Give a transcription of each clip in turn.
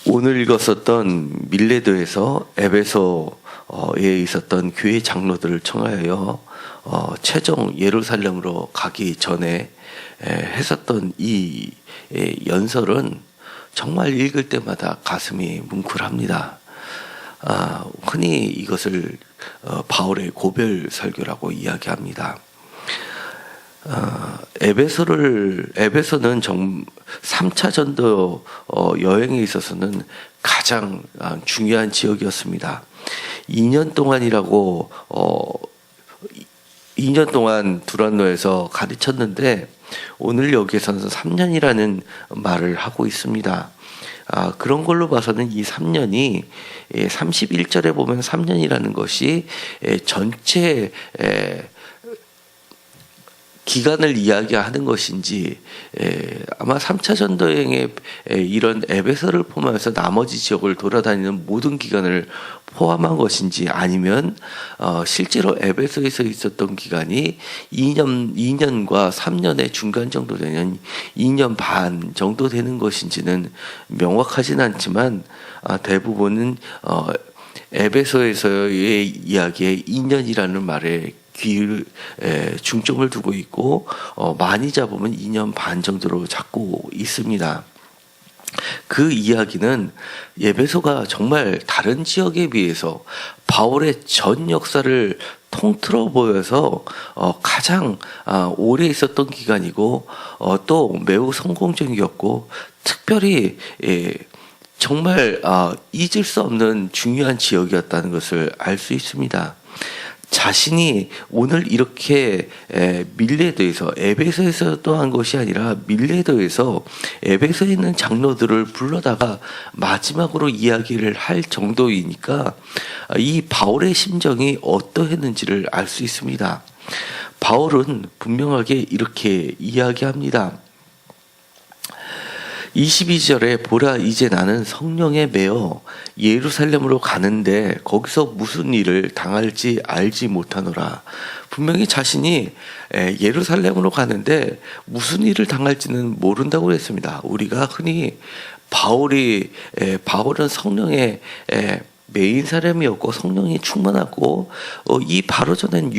오늘 읽었었던 밀레도에서 에베소에 있었던 교회 장로들을 청하여 최종 예루살렘으로 가기 전에 했었던 이 연설은 정말 읽을 때마다 가슴이 뭉클합니다. 흔히 이것을 바울의 고별 설교라고 이야기합니다. 에베소는 3차 전도 여행에 있어서는 가장 중요한 지역이었습니다. 2년 동안 두란노에서 가르쳤는데 오늘 여기에서는 3년이라는 말을 하고 있습니다. 그런 걸로 봐서는 이 3년이 31절에 보면 3년이라는 것이 전체 기간을 이야기하는 것인지 아마 3차 전도여행에 이런 에베소를 포함해서 나머지 지역을 돌아다니는 모든 기간을 포함한 것인지 아니면 실제로 에베소에서 있었던 기간이 2년과 3년의 중간 정도 되는 2년 반 정도 되는 것인지는 명확하진 않지만 대부분은 에베소에서의 이야기에 2년이라는 말에 중점을 두고 있고 많이 잡으면 2년 반 정도로 잡고 있습니다. 그 이야기는 에베소가 정말 다른 지역에 비해서 바울의 전 역사를 통틀어 보여서 가장 오래 있었던 기간이고 또 매우 성공적이었고 특별히 정말 잊을 수 없는 중요한 지역이었다는 것을 알 수 있습니다. 자신이 오늘 이렇게 밀레도에서 에베소에서 또 한 것이 아니라 밀레도에서 에베소에 있는 장로들을 불러다가 마지막으로 이야기를 할 정도이니까 이 바울의 심정이 어떠했는지를 알 수 있습니다. 바울은 분명하게 이렇게 이야기합니다. 22절에 보라 이제 나는 성령에 매어 예루살렘으로 가는데 거기서 무슨 일을 당할지 알지 못하노라. 분명히 자신이 예루살렘으로 가는데 무슨 일을 당할지는 모른다고 했습니다. 우리가 흔히 바울은 성령에 메인 사람이었고 성령이 충만하고 이 바로 전엔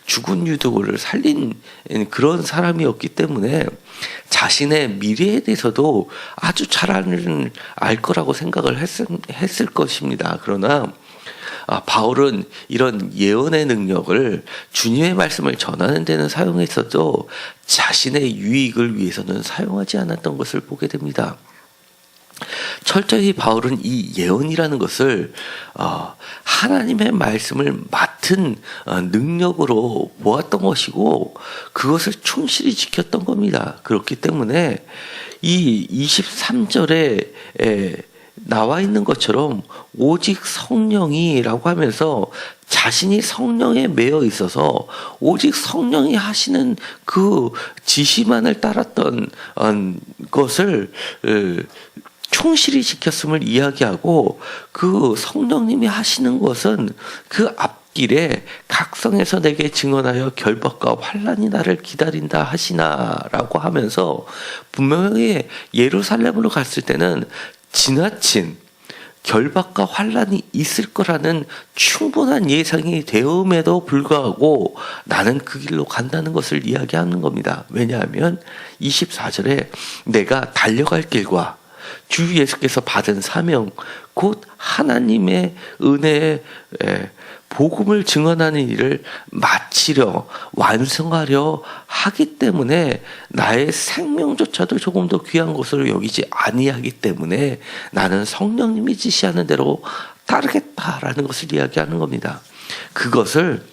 죽은 유두고를 살린 그런 사람이었기 때문에 자신의 미래에 대해서도 아주 잘 알 거라고 생각을 했을 것입니다. 그러나 바울은 이런 예언의 능력을 주님의 말씀을 전하는 데는 사용했어도 자신의 유익을 위해서는 사용하지 않았던 것을 보게 됩니다. 철저히 바울은 이 예언이라는 것을 하나님의 말씀을 맡은 능력으로 보았던 것이고 그것을 충실히 지켰던 겁니다. 그렇기 때문에 이 23절에 나와 있는 것처럼 오직 성령이라고 하면서 자신이 성령에 매여 있어서 오직 성령이 하시는 그 지시만을 따랐던 것을 충실히 지켰음을 이야기하고 그 성령님이 하시는 것은 그 앞길에 각성에서 내게 증언하여 결박과 환난이 나를 기다린다 하시나라고 하면서 분명히 예루살렘으로 갔을 때는 지나친 결박과 환난이 있을 거라는 충분한 예상이 되음에도 불구하고 나는 그 길로 간다는 것을 이야기하는 겁니다. 왜냐하면 24절에 내가 달려갈 길과 주 예수께서 받은 사명 곧 하나님의 은혜의 복음을 증언하는 일을 마치려 완성하려 하기 때문에 나의 생명조차도 조금 더 귀한 것으로 여기지 아니하기 때문에 나는 성령님이 지시하는 대로 따르겠다라는 것을 이야기하는 겁니다. 그것을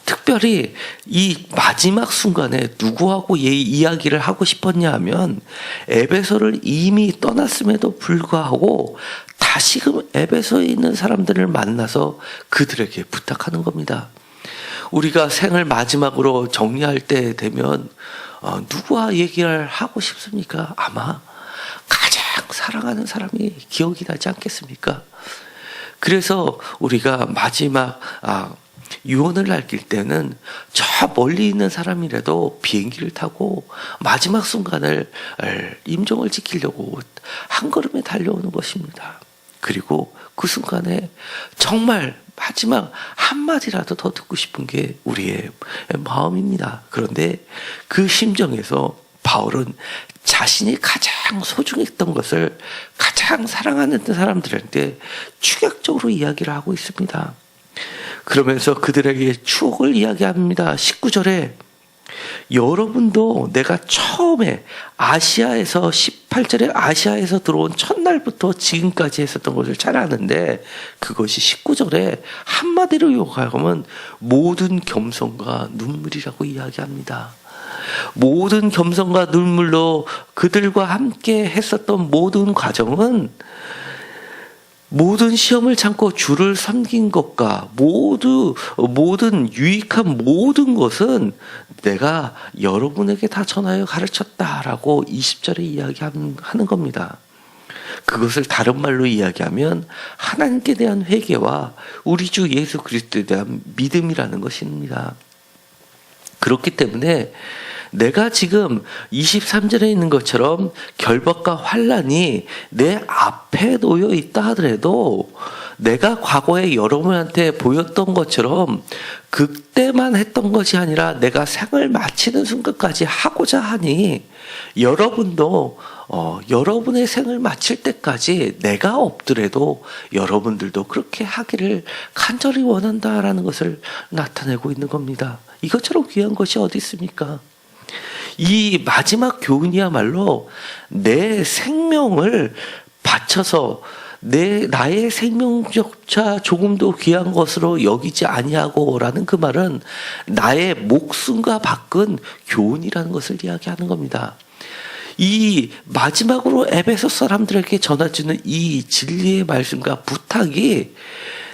특별히 이 마지막 순간에 누구하고 이야기를 하고 싶었냐 하면 에베소를 이미 떠났음에도 불구하고 다시금 에베소에 있는 사람들을 만나서 그들에게 부탁하는 겁니다. 우리가 생을 마지막으로 정리할 때 되면 누구와 얘기를 하고 싶습니까? 아마 가장 사랑하는 사람이 기억이 나지 않겠습니까? 그래서 우리가 마지막 유언을 남길 때는 저 멀리 있는 사람이라도 비행기를 타고 마지막 순간을 임종을 지키려고 한 걸음에 달려오는 것입니다. 그리고 그 순간에 정말 마지막 한마디라도 더 듣고 싶은 게 우리의 마음입니다. 그런데 그 심정에서 바울은 자신이 가장 소중했던 것을 가장 사랑하는 사람들한테 축약적으로 이야기를 하고 있습니다. 그러면서 그들에게 추억을 이야기합니다. 19절에 여러분도 내가 처음에 아시아에서 18절에 아시아에서 들어온 첫날부터 지금까지 했었던 것을 잘 아는데 그것이 19절에 한마디로 요약하면 모든 겸손과 눈물이라고 이야기합니다. 모든 겸손과 눈물로 그들과 함께 했었던 모든 과정은 모든 시험을 참고 주를 섬긴 것과 모든 유익한 모든 것은 내가 여러분에게 다 전하여 가르쳤다라고 20절에 이야기하는 겁니다. 그것을 다른 말로 이야기하면 하나님께 대한 회개와 우리 주 예수 그리스도에 대한 믿음이라는 것입니다. 그렇기 때문에 내가 지금 23절에 있는 것처럼 결박과 환난이 내 앞에 놓여 있다 하더라도 내가 과거에 여러분한테 보였던 것처럼 그때만 했던 것이 아니라 내가 생을 마치는 순간까지 하고자 하니 여러분도 여러분의 생을 마칠 때까지 내가 없더라도 여러분들도 그렇게 하기를 간절히 원한다라는 것을 나타내고 있는 겁니다. 이것처럼 귀한 것이 어디 있습니까? 이 마지막 교훈이야말로 내 생명을 바쳐서 나의 생명조차 조금도 귀한 것으로 여기지 아니하고라는 그 말은 나의 목숨과 바꾼 교훈이라는 것을 이야기하는 겁니다. 이 마지막으로 에베소 사람들에게 전해주는 이 진리의 말씀과 부탁이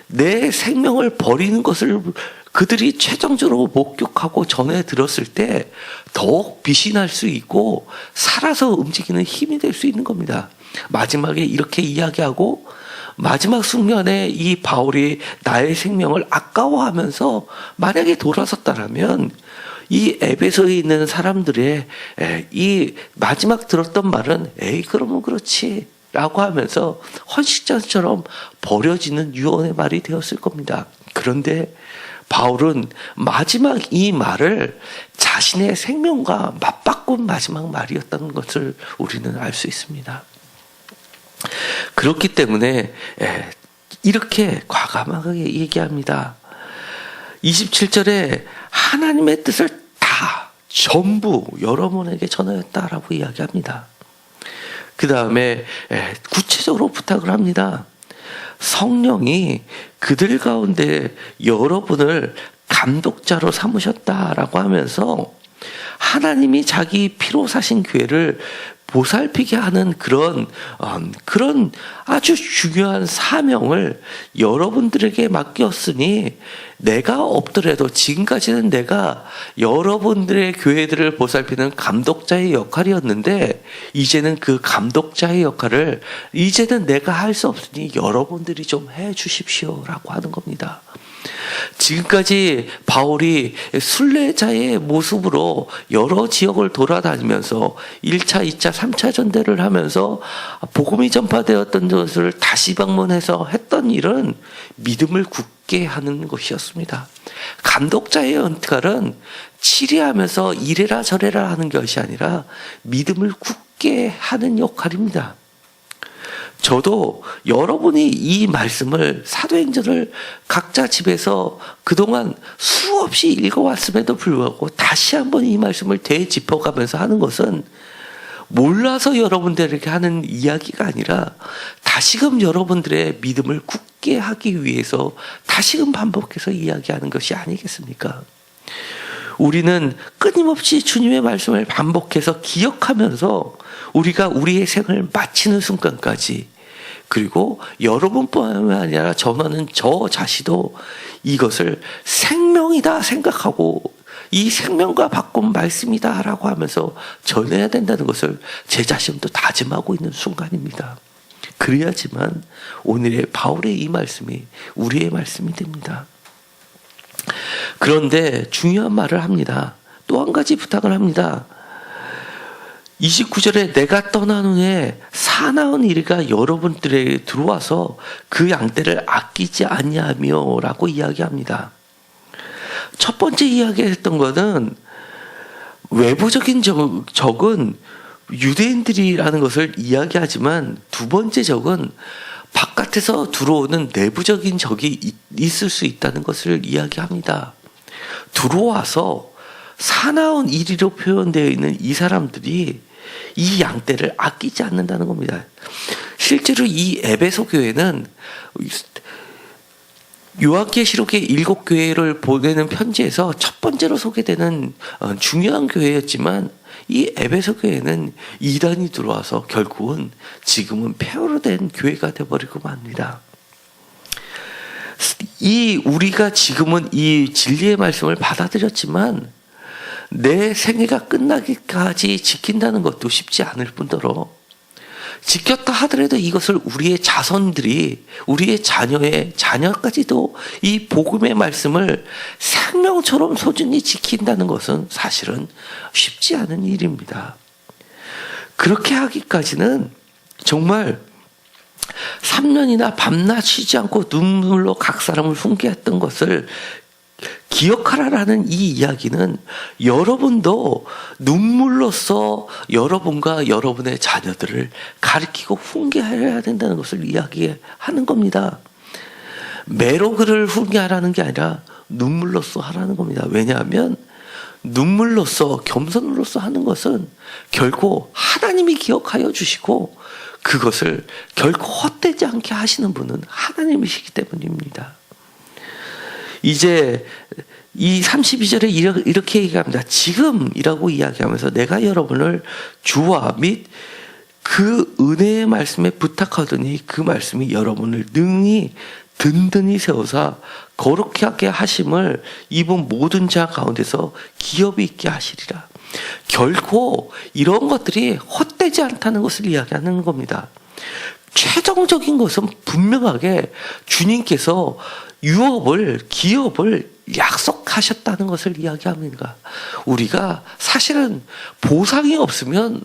내 생명을 버리는 것을 그들이 최종적으로 목격하고 전해 들었을 때 더욱 빛이 날 수 있고 살아서 움직이는 힘이 될 수 있는 겁니다. 마지막에 이렇게 이야기하고 마지막 순간에 이 바울이 나의 생명을 아까워하면서 만약에 돌아섰다라면 이 에베소에 있는 사람들의 이 마지막 들었던 말은 에이 그러면 그렇지 라고 하면서 헌식자처럼 버려지는 유언의 말이 되었을 겁니다. 그런데 바울은 마지막 이 말을 자신의 생명과 맞바꾼 마지막 말이었다는 것을 우리는 알 수 있습니다. 그렇기 때문에 이렇게 과감하게 얘기합니다. 27절에 하나님의 뜻을 다 전부 여러분에게 전하였다라고 이야기합니다. 그 다음에 구체적으로 부탁을 합니다. 성령이 그들 가운데 여러분을 감독자로 삼으셨다라고 하면서 하나님이 자기 피로 사신 교회를 보살피게 하는 그런 아주 중요한 사명을 여러분들에게 맡겼으니 내가 없더라도 지금까지는 내가 여러분들의 교회들을 보살피는 감독자의 역할이었는데 이제는 그 감독자의 역할을 이제는 내가 할 수 없으니 여러분들이 좀 해 주십시오라고 하는 겁니다. 지금까지 바울이 순례자의 모습으로 여러 지역을 돌아다니면서 1차, 2차, 3차 전대를 하면서 복음이 전파되었던 것을 다시 방문해서 했던 일은 믿음을 굳게 하는 것이었습니다. 감독자의 역할은 치리하면서 이래라 저래라 하는 것이 아니라 믿음을 굳게 하는 역할입니다. 저도 여러분이 이 말씀을 사도행전을 각자 집에서 그동안 수없이 읽어왔음에도 불구하고 다시 한번 이 말씀을 되짚어가면서 하는 것은 몰라서 여러분들에게 하는 이야기가 아니라 다시금 여러분들의 믿음을 굳게 하기 위해서 다시금 반복해서 이야기하는 것이 아니겠습니까? 우리는 끊임없이 주님의 말씀을 반복해서 기억하면서 우리가 우리의 생을 마치는 순간까지 그리고 여러분뿐만 아니라 전하는 저 자신도 이것을 생명이다 생각하고 이 생명과 바꾼 말씀이다라고 하면서 전해야 된다는 것을 제 자신도 다짐하고 있는 순간입니다. 그래야지만 오늘의 바울의 이 말씀이 우리의 말씀이 됩니다. 그런데 중요한 말을 합니다. 또 한 가지 부탁을 합니다. 29절에 내가 떠난 후에 사나운 이리가 여러분들에게 들어와서 그 양떼를 아끼지 아니하며 라고 이야기합니다. 첫 번째 이야기했던 것은 외부적인 적은 유대인들이라는 것을 이야기하지만 두 번째 적은 바깥에서 들어오는 내부적인 적이 있을 수 있다는 것을 이야기합니다. 들어와서 사나운 이리로 표현되어 있는 이 사람들이 이 양떼를 아끼지 않는다는 겁니다. 실제로 이 에베소 교회는 요한계시록의 7교회를 보내는 편지에서 첫 번째로 소개되는 중요한 교회였지만 이 에베소 교회는 이단이 들어와서 결국은 지금은 폐허로 된 교회가 되어버리고 맙니다. 우리가 지금은 이 진리의 말씀을 받아들였지만 내 생애가 끝나기까지 지킨다는 것도 쉽지 않을 뿐더러 지켰다 하더라도 이것을 우리의 자손들이 우리의 자녀의 자녀까지도 이 복음의 말씀을 생명처럼 소중히 지킨다는 것은 사실은 쉽지 않은 일입니다. 그렇게 하기까지는 정말 3년이나 밤낮 쉬지 않고 눈물로 각 사람을 훈계했던 것을 기억하라라는 이 이야기는 여러분도 눈물로써 여러분과 여러분의 자녀들을 가르치고 훈계해야 된다는 것을 이야기하는 겁니다. 매로 그를 훈계하라는 게 아니라 눈물로써 하라는 겁니다. 왜냐하면 눈물로써 겸손으로써 하는 것은 결코 하나님이 기억하여 주시고 그것을 결코 헛되지 않게 하시는 분은 하나님이시기 때문입니다. 이제 이 32절에 이렇게 얘기합니다. 지금이라고 이야기하면서 내가 여러분을 주와 및 그 은혜의 말씀에 부탁하더니 그 말씀이 여러분을 능히 든든히 세우사 거룩히 하게 하심을 입은 모든 자 가운데서 기업이 있게 하시리라. 결코 이런 것들이 헛되지 않다는 것을 이야기하는 겁니다. 최종적인 것은 분명하게 주님께서 기업을 약속하셨다는 것을 이야기합니다. 우리가 사실은 보상이 없으면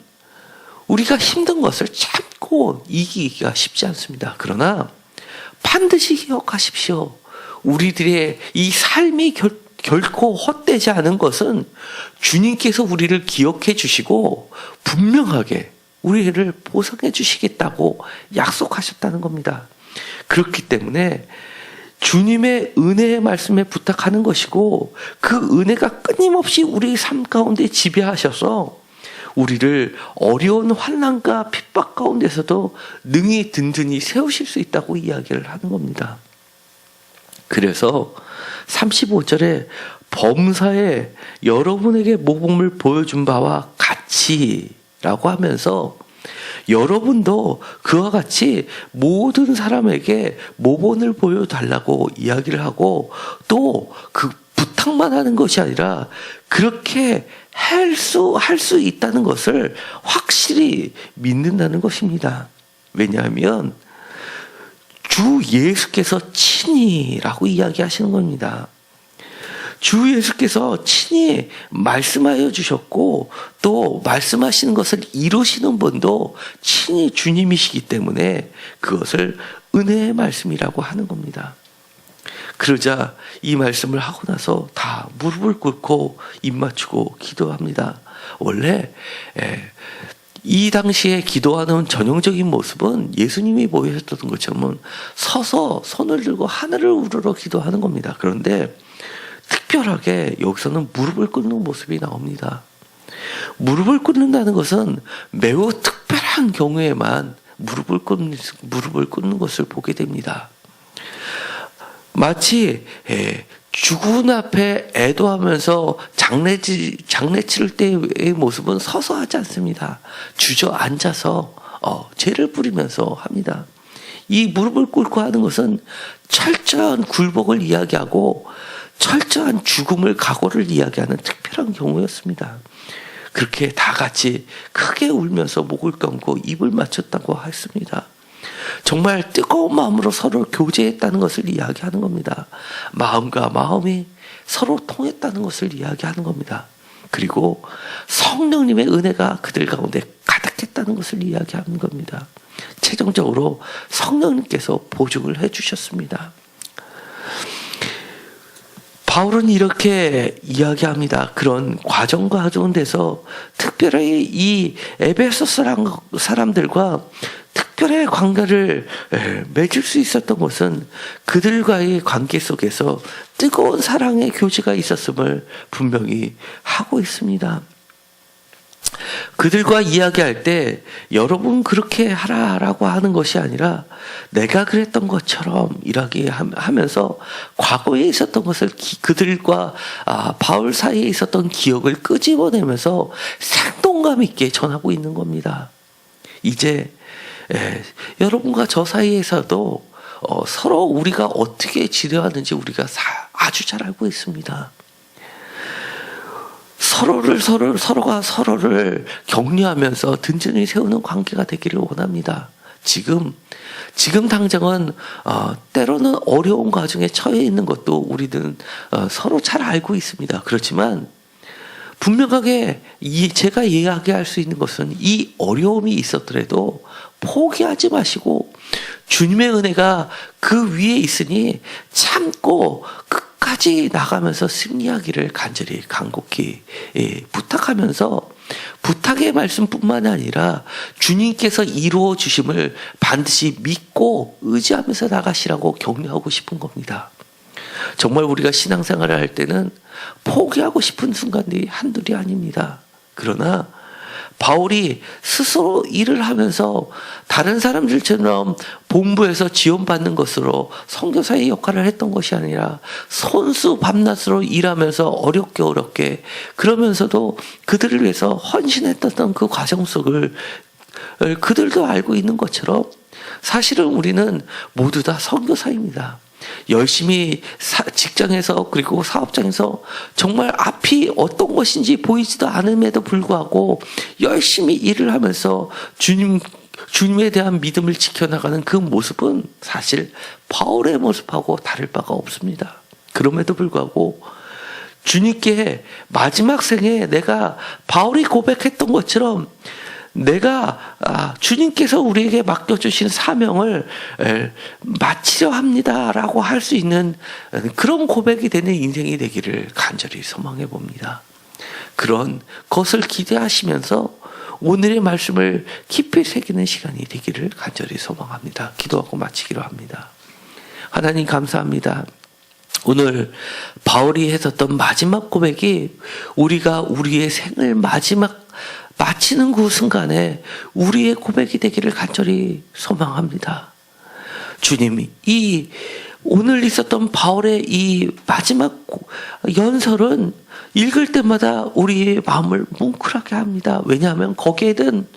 우리가 힘든 것을 참고 이기기가 쉽지 않습니다. 그러나 반드시 기억하십시오. 우리들의 이 삶이 결코 헛되지 않은 것은 주님께서 우리를 기억해 주시고 분명하게 우리를 보상해 주시겠다고 약속하셨다는 겁니다. 그렇기 때문에 주님의 은혜의 말씀에 부탁하는 것이고 그 은혜가 끊임없이 우리 삶 가운데 지배하셔서 우리를 어려운 환난과 핍박 가운데서도 능히 든든히 세우실 수 있다고 이야기를 하는 겁니다. 그래서 35절에 범사에 여러분에게 모범을 보여준 바와 같이라고 하면서 여러분도 그와 같이 모든 사람에게 모범을 보여달라고 이야기를 하고 또 그 부탁만 하는 것이 아니라 그렇게 할 수 있다는 것을 확실히 믿는다는 것입니다. 왜냐하면 주 예수께서 친히라고 이야기하시는 겁니다. 주 예수께서 친히 말씀하여 주셨고 또 말씀하시는 것을 이루시는 분도 친히 주님이시기 때문에 그것을 은혜의 말씀이라고 하는 겁니다. 그러자 이 말씀을 하고 나서 다 무릎을 꿇고 입 맞추고 기도합니다. 원래 이 당시에 기도하는 전형적인 모습은 예수님이 보여줬던 것처럼 서서 손을 들고 하늘을 우러러 기도하는 겁니다. 그런데 특별하게 여기서는 무릎을 꿇는 모습이 나옵니다. 무릎을 꿇는다는 것은 매우 특별한 경우에만 무릎을 꿇는 것을 보게 됩니다. 마치 죽은 앞에 애도하면서 장례 치를 때의 모습은 서서 하지 않습니다. 주저앉아서 죄를 부리면서 합니다. 이 무릎을 꿇고 하는 것은 철저한 굴복을 이야기하고 철저한 죽음을 각오를 이야기하는 특별한 경우였습니다. 그렇게 다 같이 크게 울면서 목을 감고 입을 맞췄다고 했습니다. 정말 뜨거운 마음으로 서로 교제했다는 것을 이야기하는 겁니다. 마음과 마음이 서로 통했다는 것을 이야기하는 겁니다. 그리고 성령님의 은혜가 그들 가운데 가득했다는 것을 이야기하는 겁니다. 최종적으로 성령님께서 보증을 해주셨습니다. 바울은 이렇게 이야기합니다. 그런 과정 가운데서 특별히 이 에베소 사람들과 특별히 관계를 맺을 수 있었던 것은 그들과의 관계 속에서 뜨거운 사랑의 교제가 있었음을 분명히 하고 있습니다. 그들과 이야기할 때 여러분 그렇게 하라라고 하는 것이 아니라 내가 그랬던 것처럼 이야기하면서 과거에 있었던 것을 그들과 바울 사이에 있었던 기억을 끄집어내면서 생동감 있게 전하고 있는 겁니다. 이제 여러분과 저 사이에서도 서로 우리가 어떻게 지내왔는지 우리가 아주 잘 알고 있습니다. 서로가 서로를 격려하면서 든든히 세우는 관계가 되기를 원합니다. 지금 당장은 때로는 어려운 과정에 처해 있는 것도 우리는 서로 잘 알고 있습니다. 그렇지만 분명하게 제가 이야기할 수 있는 것은 이 어려움이 있었더라도 포기하지 마시고 주님의 은혜가 그 위에 있으니 참고 끝까지 나가면서 승리하기를 간절히 간곡히 부탁하면서 부탁의 말씀뿐만 아니라 주님께서 이루어 주심을 반드시 믿고 의지하면서 나가시라고 격려하고 싶은 겁니다. 정말 우리가 신앙생활을 할 때는 포기하고 싶은 순간들이 한둘이 아닙니다. 그러나 바울이 스스로 일을 하면서 다른 사람들처럼 본부에서 지원받는 것으로 선교사의 역할을 했던 것이 아니라 손수 밤낮으로 일하면서 어렵게 그러면서도 그들을 위해서 헌신했던 그 과정 속을 그들도 알고 있는 것처럼 사실은 우리는 모두 다 선교사입니다. 열심히 직장에서 그리고 사업장에서 정말 앞이 어떤 것인지 보이지도 않음에도 불구하고 열심히 일을 하면서 주님에 대한 믿음을 지켜나가는 그 모습은 사실 바울의 모습하고 다를 바가 없습니다. 그럼에도 불구하고 주님께 마지막 생에 내가 바울이 고백했던 것처럼 내가 주님께서 우리에게 맡겨주신 사명을 마치려 합니다라고 할 수 있는 그런 고백이 되는 인생이 되기를 간절히 소망해 봅니다. 그런 것을 기대하시면서 오늘의 말씀을 깊이 새기는 시간이 되기를 간절히 소망합니다. 기도하고 마치기로 합니다. 하나님 감사합니다. 오늘 바울이 했었던 마지막 고백이 우리가 우리의 생을 마치는 그 순간에 우리의 고백이 되기를 간절히 소망합니다. 주님이 오늘 있었던 바울의 이 마지막 연설은 읽을 때마다 우리의 마음을 뭉클하게 합니다. 왜냐하면 거기에는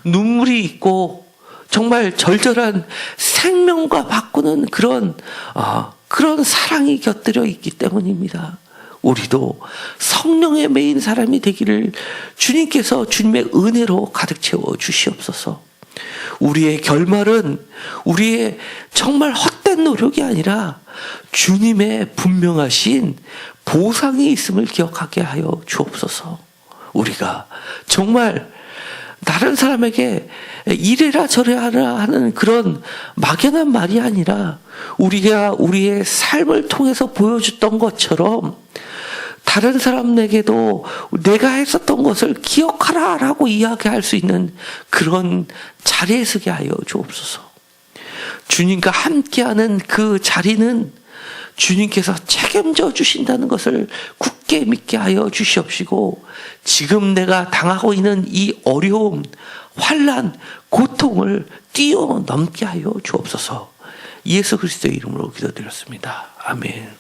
눈물이 있고 정말 절절한 생명과 바꾸는 그런 사랑이 곁들여 있기 때문입니다. 우리도 성령에 매인 사람이 되기를 주님께서 주님의 은혜로 가득 채워 주시옵소서. 우리의 결말은 우리의 정말 헛된 노력이 아니라 주님의 분명하신 보상이 있음을 기억하게 하여 주옵소서. 우리가 정말 다른 사람에게 이래라 저래라 하는 그런 막연한 말이 아니라 우리가 우리의 삶을 통해서 보여줬던 것처럼 다른 사람에게도 내가 했었던 것을 기억하라라고 이야기할 수 있는 그런 자리에 서게 하여 주옵소서. 주님과 함께하는 그 자리는 주님께서 책임져 주신다는 것을 굳게 믿게 하여 주시옵시고 지금 내가 당하고 있는 이 어려움, 환난, 고통을 뛰어넘게 하여 주옵소서. 예수 그리스도의 이름으로 기도드렸습니다. 아멘.